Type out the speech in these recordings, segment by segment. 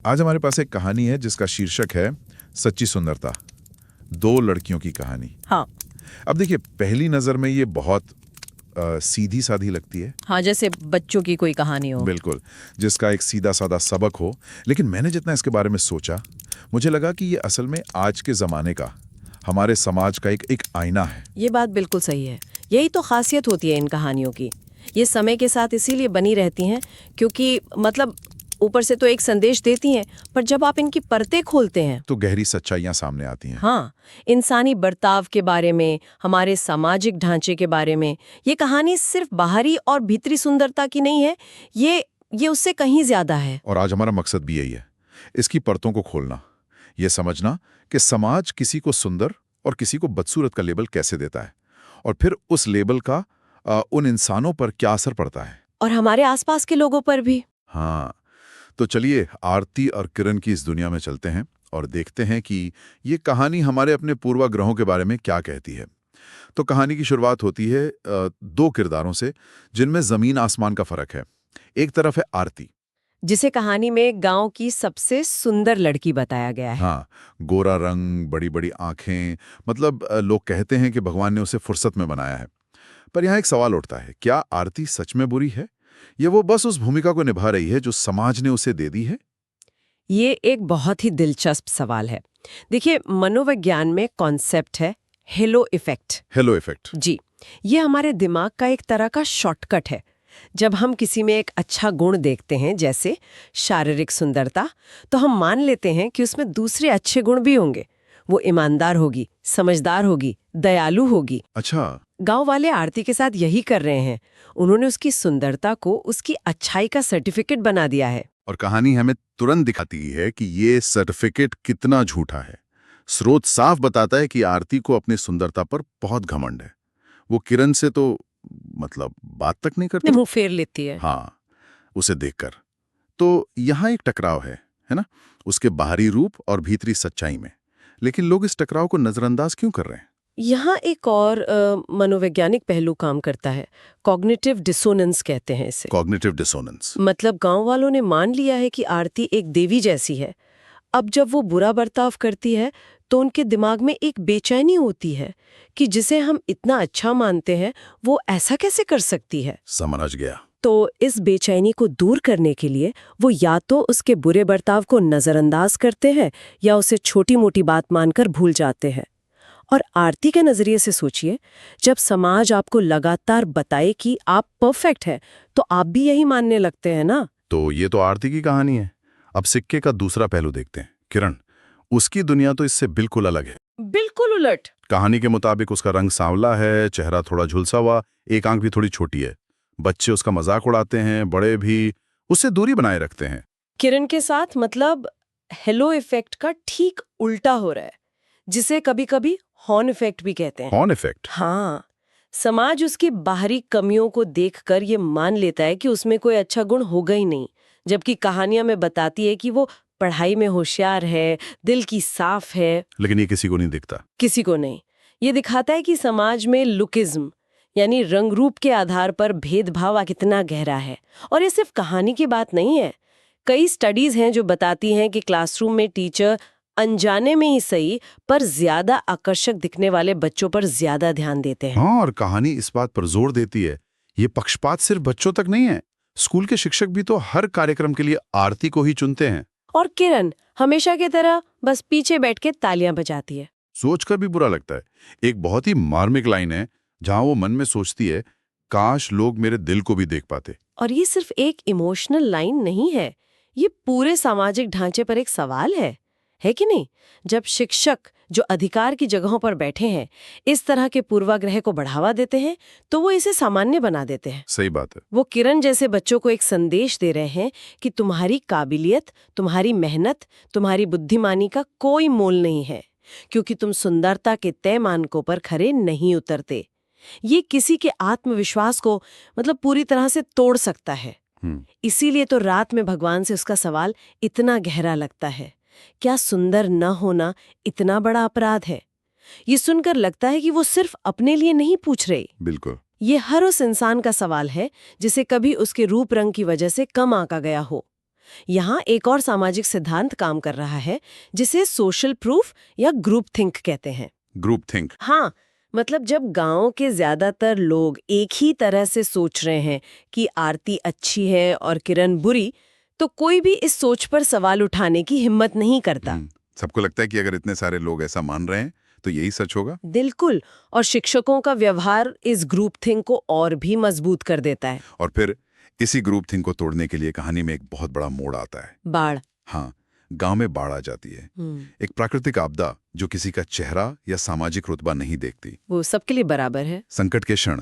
आज हमारे पास एक कहानी है जिसका शीर्षक है सच्ची सुंदरता। दो लड़कियों की कहानी। हाँ। अब देखिए, पहली नजर में ये बहुत सीधी साधी लगती है। हाँ, जैसे बच्चों की कोई कहानी हो। बिल्कुल, जिसका एक सीधा साधा सबक हो। लेकिन मैंने जितना इसके बारे में सोचा, मुझे लगा कि ये असल में आज के जमाने का, हमारे समाज का एक आईना है। ये बात बिल्कुल सही है। यही तो खासियत होती है इन कहानियों की। ये समय के साथ इसीलिए बनी रहती हैं क्योंकि मतलब ऊपर से तो एक संदेश देती हैं, पर जब आप इनकी परतें खोलते हैं तो गहरी सच्चाइयां सामने आती हैं। हाँ, इंसानी बर्ताव के बारे में, हमारे सामाजिक ढांचे के बारे में। ये कहानी सिर्फ बाहरी और भीतरी सुंदरता की नहीं है, ये उससे कहीं ज्यादा है। और आज हमारा मकसद भी यही है, इसकी परतों को खोलना, ये समझना कि समाज किसी को सुंदर और किसी को बदसूरत का लेबल कैसे देता है, और फिर उस लेबल का उन इंसानों पर क्या असर पड़ता है, और हमारे आसपास के लोगों पर भी। हाँ। तो चलिए आरती और किरण की इस दुनिया में चलते हैं और देखते हैं कि ये कहानी हमारे अपने पूर्वाग्रहों के बारे में क्या कहती है। तो कहानी की शुरुआत होती है दो किरदारों से जिनमें जमीन आसमान का फर्क है। एक तरफ है आरती, जिसे कहानी में गांव की सबसे सुंदर लड़की बताया गया है। हाँ, गोरा रंग, बड़ी बड़ी आंखें, मतलब लोग कहते हैं कि भगवान ने उसे फुर्सत में बनाया है। पर यहाँ एक सवाल उठता है, क्या आरती सच में बुरी है या वो बस उस भूमिका को निभा रही है जो समाज ने उसे दे दी है? ये एक बहुत ही दिलचस्प सवाल है। देखिए, मनोविज्ञान में कॉन्सेप्ट है हेलो इफेक्ट। Halo effect. जी, ये हमारे दिमाग का एक तरह का शॉर्टकट है। जब हम किसी में एक अच्छा गुण देखते हैं, जैसे शारीरिक सुंदरता, तो हम मान लेते हैं कि उसमें दूसरे अच्छे गुण भी होंगे। वो ईमानदार होगी, समझदार होगी, दयालु होगी। अच्छा। गांव वाले आरती के साथ यही कर रहे हैं। उन्होंने उसकी सुंदरता को उसकी अच्छाई का सर्टिफिकेट बना दिया है। और कहानी हमें तुरंत दिखाती है कि ये सर्टिफिकेट कितना झूठा है। स्रोत साफ बताता है कि आरती को अपनी सुंदरता पर बहुत घमंड है। वो किरण से तो मतलब बात तक नहीं करती। मुंह फेर लेती है। हाँ, उसे देखकर। तो यहाँ एक टकराव है ना, उसके बाहरी रूप और भीतरी सच्चाई में। लेकिन लोग इस टकराव को नजरअंदाज क्यों कर रहे हैं? यहाँ एक और मनोवैज्ञानिक पहलू काम करता है। कॉग्निटिव डिसोनेंस कहते हैं इसे। Cognitive dissonance. मतलब गांव वालों ने मान लिया है कि आरती एक देवी जैसी है। अब जब वो बुरा बर्ताव करती है तो उनके दिमाग में एक बेचैनी होती है कि जिसे हम इतना अच्छा मानते हैं वो ऐसा कैसे कर सकती है। समझ गया। तो इस बेचैनी को दूर करने के लिए वो या तो उसके बुरे बर्ताव को नजरअंदाज करते हैं या उसे छोटी मोटी बात मानकर भूल जाते हैं। और आरती के नजरिए से सोचिए, जब समाज आपको लगातार बताए कि आप परफेक्ट हैं, तो आप भी यही मानने लगते हैं ना। तो ये तो आरती की कहानी है। अब सिक्के का दूसरा पहलू देखते हैं। किरण, उसकी दुनिया तो इससे बिल्कुल अलग है। बिल्कुल उलट। कहानी के मुताबिक उसका रंग सांवला है, चेहरा थोड़ा झुलसा हुआ, एक आंख भी थोड़ी छोटी है। बच्चे उसका मजाक उड़ाते हैं, बड़े भी उससे दूरी बनाए रखते हैं। किरण के साथ मतलब हेलो इफेक्ट का ठीक उल्टा हो रहा है, जिसे कभी-कभी हॉर्न इफेक्ट भी कहते हैं। Horn effect? हाँ, समाज उसकी बाहरी कमियों को देखकर ये मान लेता है कि उसमें कोई अच्छा गुण होगा ही नहीं, जबकि कहानियां में बताती है कि वो पढ़ाई में होशियार है, दिल की साफ है। लेकिन ये किसी को नहीं दिखता। किसी को नहीं। ये दिखाता है कि समाज में लुकिज्म यानी रंग रूप के आधार पर भेदभाव कितना गहरा है। और ये सिर्फ कहानी की बात नहीं है। कई स्टडीज हैं जो बताती हैं कि क्लासरूम में टीचर अनजाने में ही सही पर ज्यादा आकर्षक दिखने वाले बच्चों पर ज्यादा ध्यान देते हैं। हाँ, और कहानी इस बात पर जोर देती है, ये पक्षपात सिर्फ बच्चों तक नहीं है। स्कूल के शिक्षक भी तो हर कार्यक्रम के लिए आरती को ही चुनते हैं। और किरण हमेशा की तरह बस पीछे बैठ के तालियां बजाती है। सोचकर भी बुरा लगता है। एक बहुत ही मार्मिक लाइन है जहां वो मन में सोचती है, काश लोग मेरे दिल को भी देख पाते। और ये सिर्फ एक इमोशनल लाइन नहीं है, ये पूरे सामाजिक ढांचे पर एक सवाल है कि नहीं? जब शिक्षक जो अधिकार की जगहों पर बैठे हैं इस तरह के पूर्वाग्रह को बढ़ावा देते हैं तो वो इसे सामान्य बना देते हैं। सही बात है। वो किरण जैसे बच्चों को एक संदेश दे रहे हैं कि तुम्हारी काबिलियत, तुम्हारी मेहनत, तुम्हारी बुद्धिमानी का कोई मोल नहीं है, क्योंकि तुम सुंदरता के तय मानकों पर खरे नहीं उतरते। ये किसी के आत्मविश्वास को मतलब पूरी तरह से तोड़ सकता है। इसीलिए तो रात में भगवान से उसका सवाल इतना गहरा लगता है, क्या सुंदर न होना इतना बड़ा अपराध है? ये सुनकर लगता है कि वो सिर्फ अपने लिए नहीं पूछ रहे। बिल्कुल। ये हर उस इंसान का सवाल है जिसे कभी उसके रूप रंग की वजह से कम आंका गया हो। यहाँ एक और सामाजिक सिद्धांत काम कर रहा है जिसे सोशल प्रूफ या ग्रुप थिंक कहते हैं। Group think. हाँ, मतलब जब गांव के ज्यादातर लोग एक ही तरह से सोच रहे हैं कि आरती अच्छी है और किरण बुरी, तो कोई भी इस सोच पर सवाल उठाने की हिम्मत नहीं करता। सबको लगता है कि अगर इतने सारे लोग ऐसा मान रहे हैं तो यही सच होगा। बिल्कुल, और शिक्षकों का व्यवहार इस ग्रुप थिंक को और भी मजबूत कर देता है। और फिर इसी ग्रुप थिंक को तोड़ने के लिए कहानी में एक बहुत बड़ा मोड़ आता है। बाढ़। हाँ, गांव में बाढ़ आ जाती है। एक प्राकृतिक आपदा जो किसी का चेहरा या सामाजिक रुतबा नहीं देखती, वो सबके लिए बराबर है। संकट के क्षण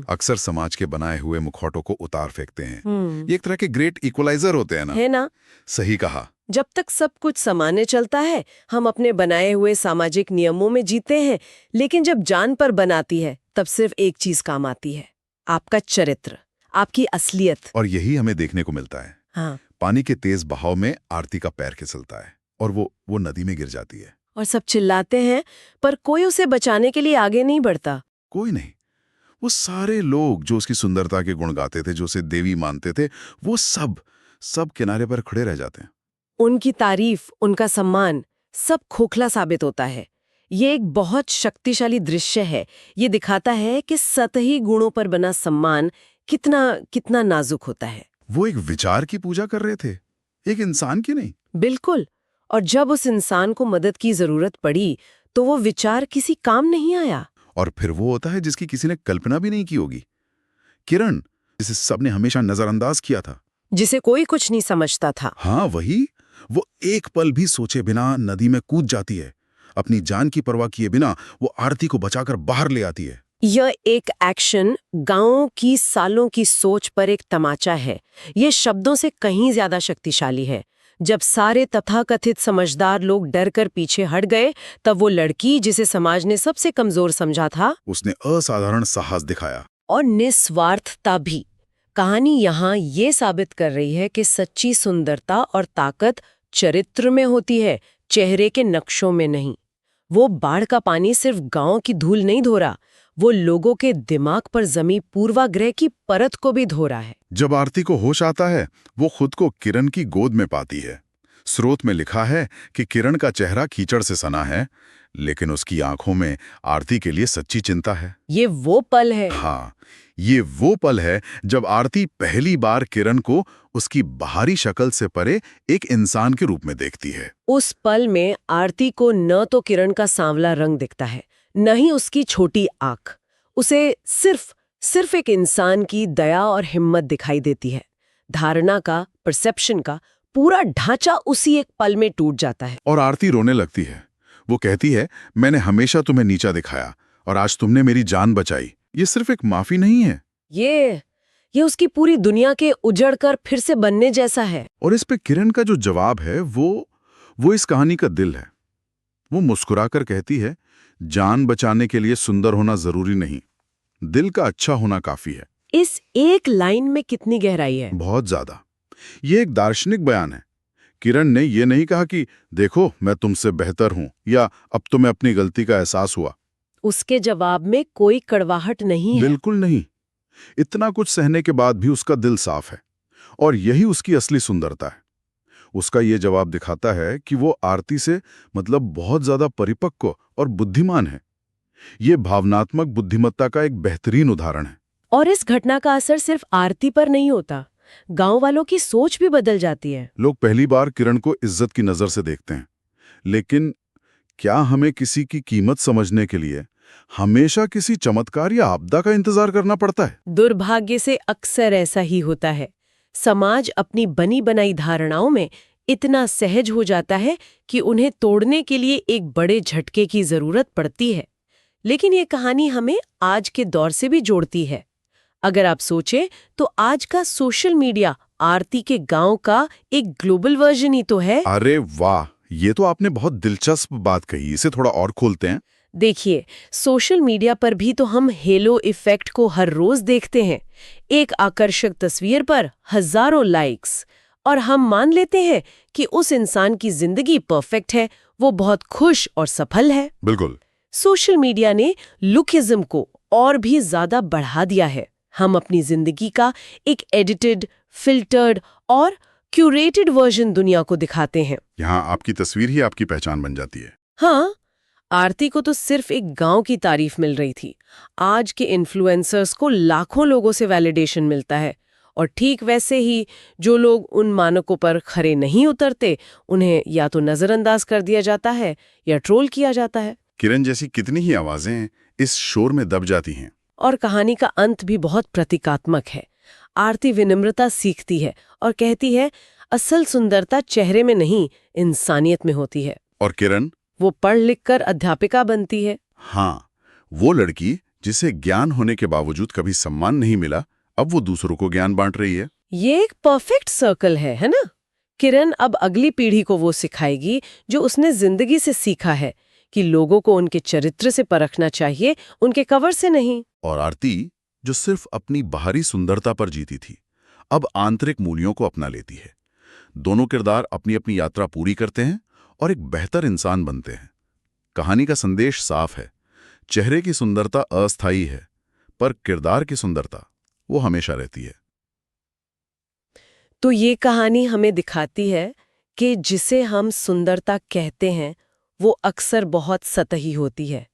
अक्सर समाज के बनाए हुए मुखौटों को उतार फेंकते हैं। ये एक तरह के ग्रेट इक्वलाइजर होते हैं ना? है ना? सही कहा। जब तक सब कुछ सामान्य चलता है, हम अपने बनाए हुए सामाजिक नियमों में जीते हैं, लेकिन जब जान पर बनाती है, तब सिर्फ एक चीज काम आती है, आपका चरित्र, आपकी असलियत। और यही हमें देखने को मिलता है। हाँ। पानी के तेज बहाव में आरती का पैर फिसलता है और वो नदी में गिर जाती है। और सब चिल्लाते हैं, पर कोई उसे बचाने के लिए आगे नहीं बढ़ता। कोई नहीं। वो सारे लोग जो उसकी सुंदरता के गुण गाते थे, जो उसे देवी मानते थे, वो सब किनारे पर खड़े रह जाते हैं। उनकी तारीफ, उनका सम्मान, सब खोखला साबित होता है। ये एक बहुत शक्तिशाली दृश्य है। ये दिखाता है कि सतही गुणों पर बना सम्मान कितना नाजुक होता है। वो एक विचार की पूजा कर रहे थे, एक इंसान की नहीं। बिल्कुल। और जब उस इंसान को मदद की जरूरत पड़ी, तो वो विचार किसी काम नहीं आया। और फिर वो होता है जिसकी किसी ने कल्पना भी नहीं की होगी, किरण, जिसे सबने हमेशा नजरअंदाज किया था, जिसे कोई कुछ नहीं समझता था। हाँ वही। वो एक पल भी सोचे बिना नदी में कूद जाती है, अपनी जान की परवाह किए बिना वो आरती को बचाकर बाहर ले आती है। यह एक एक्शन गांवों की सालों की सोच पर एक तमाचा है। ये शब्दों से कहीं ज्यादा शक्तिशाली है। जब सारे तथाकथित समझदार लोग डर कर पीछे हट गए, तब वो लड़की जिसे समाज ने सबसे कमजोर समझा था, उसने असाधारण साहस दिखाया। और निस्वार्थता भी। कहानी यहाँ ये साबित कर रही है कि सच्ची सुंदरता और ताकत चरित्र में होती है, चेहरे के नक्शों में नहीं। वो बाढ़ का पानी सिर्फ गांव की धूल नहीं धो रहा, वो लोगों के दिमाग पर जमी पूर्वाग्रह की परत को भी धो रहा है। जब आरती को होश आता है, वो खुद को किरण की गोद में पाती है। स्रोत में लिखा है कि किरण का चेहरा कीचड़ से सना है, लेकिन उसकी आंखों में आरती के लिए सच्ची चिंता है। ये वो पल है। हाँ, ये वो पल है जब आरती पहली बार किरण को उसकी बाहरी शक्ल से परे एक इंसान के रूप में देखती है। उस पल में आरती को न तो किरण का सांवला रंग दिखता है, न ही उसकी छोटी आंख। उसे सिर्फ एक इंसान की दया और हिम्मत दिखाई देती है। धारणा का, परसेप्शन का पूरा ढांचा उसी एक पल में टूट जाता है। और आरती रोने लगती है। वो कहती है, मैंने हमेशा तुम्हें नीचा दिखाया और आज तुमने मेरी जान बचाई। ये सिर्फ एक माफी नहीं है, ये उसकी पूरी दुनिया के उजड़ कर फिर से बनने जैसा है। और इस पे किरण का जो जवाब है वो इस कहानी का दिल है। वो मुस्कुराकर कहती है, जान बचाने के लिए सुंदर होना जरूरी नहीं, दिल का अच्छा होना काफी है। इस एक लाइन में कितनी गहराई है। बहुत ज्यादा। ये एक दार्शनिक बयान है। किरण ने ये नहीं कहा कि देखो मैं तुमसे बेहतर हूं या अब तुम्हें अपनी गलती का एहसास हुआ। उसके जवाब में कोई कड़वाहट नहीं है। बिल्कुल नहीं। इतना कुछ सहने के बाद भी उसका दिल साफ है, और यही उसकी असली सुंदरता है। उसका ये जवाब दिखाता है कि वो आरती से बहुत ज्यादा परिपक्व और बुद्धिमान है। ये भावनात्मक बुद्धिमत्ता का एक बेहतरीन उदाहरण है। और इस घटना का असर सिर्फ आरती पर नहीं होता, गांव वालों की सोच भी बदल जाती है। लोग पहली बार किरण को इज्जत की नजर से देखते हैं, लेकिन क्या हमें किसी की कीमत समझने के लिए हमेशा किसी चमत्कार या आपदा का इंतजार करना पड़ता है? दुर्भाग्य से अक्सर ऐसा ही होता है। समाज अपनी बनी बनाई धारणाओं में इतना सहज हो जाता है कि उन्हें तोड़ने के लिए एक बड़े झटके की जरूरत पड़ती है। लेकिन ये कहानी हमें आज के दौर से भी जोड़ती है। अगर आप सोचें तो आज का सोशल मीडिया आरती के गांव का एक ग्लोबल वर्जन ही तो है। अरे वाह, ये तो आपने बहुत दिलचस्प बात कही। इसे थोड़ा और खोलते हैं। देखिए, सोशल मीडिया पर भी तो हम हेलो इफेक्ट को हर रोज देखते हैं। एक आकर्षक तस्वीर पर हजारों लाइक्स, और हम मान लेते हैं कि उस इंसान की जिंदगी परफेक्ट है, वो बहुत खुश और सफल है। बिल्कुल। सोशल मीडिया ने लुकिज्म को और भी ज्यादा बढ़ा दिया है। हम अपनी जिंदगी का एक एडिटेड, फिल्टर्ड और क्यूरेटेड वर्जन दुनिया को दिखाते हैं। यहाँ आपकी तस्वीर ही आपकी पहचान बन जाती है। हाँ, आरती को तो सिर्फ एक गांव की तारीफ मिल रही थी। आज के इन्फ्लुएंसर्स को लाखों लोगों से वैलिडेशन मिलता है, और ठीक वैसे ही जो लोग उन मानकों पर खरे नहीं उतरते, उन्हें या तो नजरअंदाज कर दिया जाता है या ट्रोल किया जाता है। किरण जैसी कितनी ही आवाजें इस शोर में दब जाती हैं। और कहानी का अंत भी बहुत प्रतीकात्मक है। आरती विनम्रता सीखती है और कहती है, असल सुंदरता चेहरे में नहीं, इंसानियत में होती है। और किरण, वो पढ़ लिख कर अध्यापिका बनती है। हाँ, वो लड़की जिसे ज्ञान होने के बावजूद कभी सम्मान नहीं मिला, अब वो दूसरों को ज्ञान बांट रही है। ये एक परफेक्ट सर्कल है ना? किरण अब अगली पीढ़ी को वो सिखाएगी जो उसने जिंदगी से सीखा है, कि लोगों को उनके चरित्र से परखना चाहिए, उनके कवर से नहीं। और आरती, जो सिर्फ अपनी बाहरी सुंदरता पर जीती थी, अब आंतरिक मूल्यों को अपना लेती है। दोनों किरदार अपनी अपनी यात्रा पूरी करते हैं और एक बेहतर इंसान बनते हैं। कहानी का संदेश साफ है, चेहरे की सुंदरता अस्थायी है, पर किरदार की सुंदरता वो हमेशा रहती है। तो ये कहानी हमें दिखाती है कि जिसे हम सुंदरता कहते हैं, वो अक्सर बहुत सतही होती है।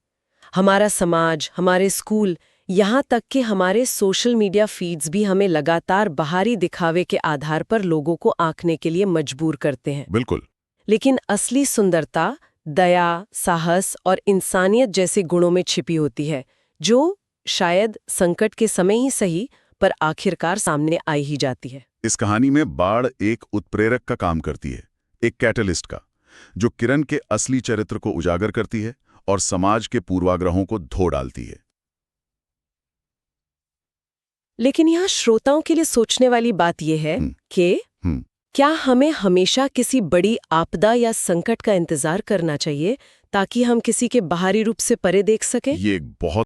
हमारा समाज, हमारे स्कूल, यहाँ तक कि हमारे सोशल मीडिया फीड्स भी हमें लगातार बाहरी दिखावे के आधार पर लोगों को आंकने के लिए मजबूर करते हैं। बिल्कुल। लेकिन असली सुंदरता दया, साहस और इंसानियत जैसे गुणों में छिपी होती है, जो शायद संकट के समय ही सही, पर आखिरकार सामने आई ही जाती है। इस कहानी में बाढ़ एक उत्प्रेरक का काम करती है, एक कैटलिस्ट का, जो किरण के असली चरित्र को उजागर करती है और समाज के पूर्वाग्रहों को धो डालती है। लेकिन यहाँ श्रोताओं के लिए सोचने वाली बात यह है कि क्या हमें हमेशा किसी बड़ी आपदा या संकट का इंतजार करना चाहिए ताकि हम किसी के बाहरी रूप से परे देख सकें? ये एक बहुत